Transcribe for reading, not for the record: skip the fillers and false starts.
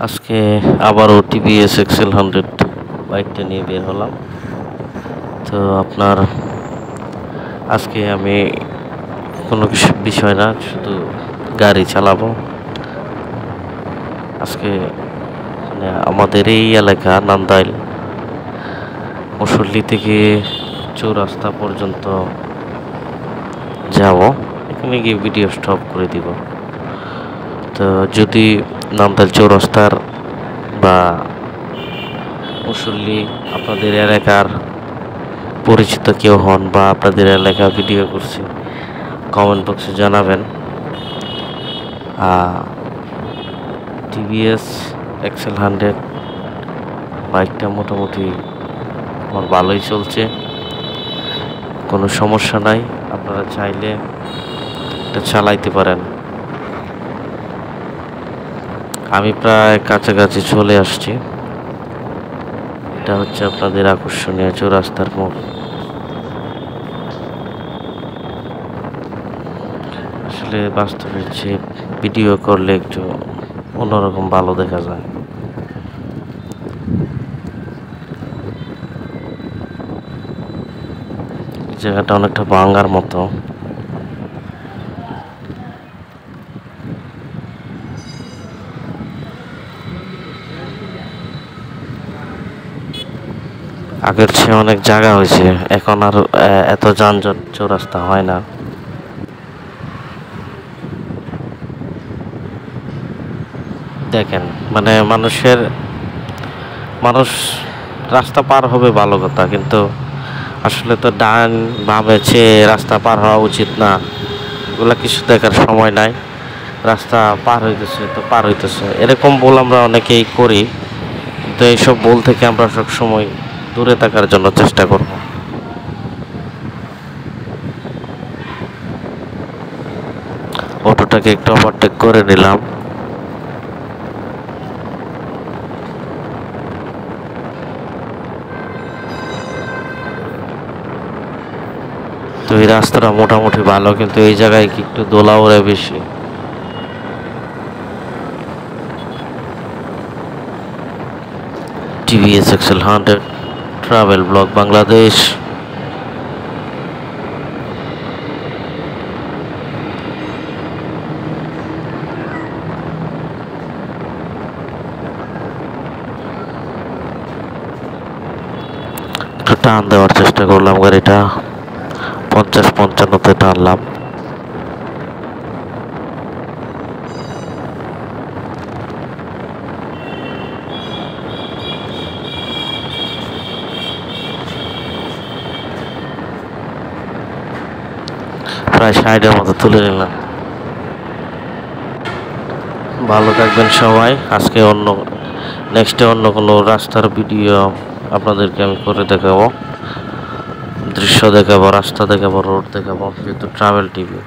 আজকে আবারও TVS XL 100 বাইকটা নিয়ে বের হলাম। তো আপনার আজকে আমি কোনো বিষয় না, শুধু গাড়ি চালাবো। আজকে আমাদের এই এলাকা নান্দাইল মুসল্লি থেকে চৌরাস্তা পর্যন্ত যাব। এখানে গিয়ে ভিডিও স্টপ করে দিব। তো যদি নান্দাইল চৌরাস্তার বা মুসল্লি আপনাদের এলাকার পরিচিত কেউ হন বা আপনাদের এলাকা ভিডিও করছে, কমেন্ট বক্সে জানাবেন। টিভিএস এক্সেল 100 বাইকটা মোটামুটি আমার ভালোই চলছে, কোনো সমস্যা নাই। আপনারা চাইলে এটা চালাইতে পারেন। আমি প্রায় কাছাকাছি চলে আসছি। এটা হচ্ছে আপনাদের আকর্ষণীয় চৌরাস্তার মোড়। আসলে বাস্তবে যে ভিডিও করলে একটু অন্যরকম ভালো দেখা যায়। জায়গাটা অনেকটা ভাঙ্গার মতো। আগের চেয়ে অনেক জায়গা হয়েছে, এখন আর এত যানজট চৌরাস্তা হয় না। দেখেন, মানে মানুষ রাস্তা পার হবে ভালো কথা, কিন্তু আসলে তো ডান বামে চেয়ে রাস্তা পার হওয়া উচিত না। এগুলা কিছু দেখার সময় নাই। রাস্তা পার হইতেছে তো পার হইতেছে, এরকম ভুল আমরা অনেকেই করি। কিন্তু এইসব ভুল থেকে আমরা সবসময় দূরে থাকার জন্য চেষ্টা করব। অটোটাকে একটু ওভারটেক করে নিলাম। তো এই রাস্তাটা মোটামুটি ভালো, কিন্তু এই জায়গায় কি একটু দোলা ওড়ে বেশি। TVS XL 100 travel blog Bangladesh. একটু টান দেওয়ার চেষ্টা করলাম, গাড়িটা 50-55-তে টানলাম। প্রায় 60-এর মতো তুলে নিলাম। ভালো থাকবেন সবাই। আজকে নেক্সটে অন্য কোনো রাস্তার ভিডিও আপনাদেরকে আমি করে দেখাবো, দৃশ্য দেখাবো, রাস্তা দেখাবো, রোড দেখাবো, যেহেতু ট্রাভেল টিভি।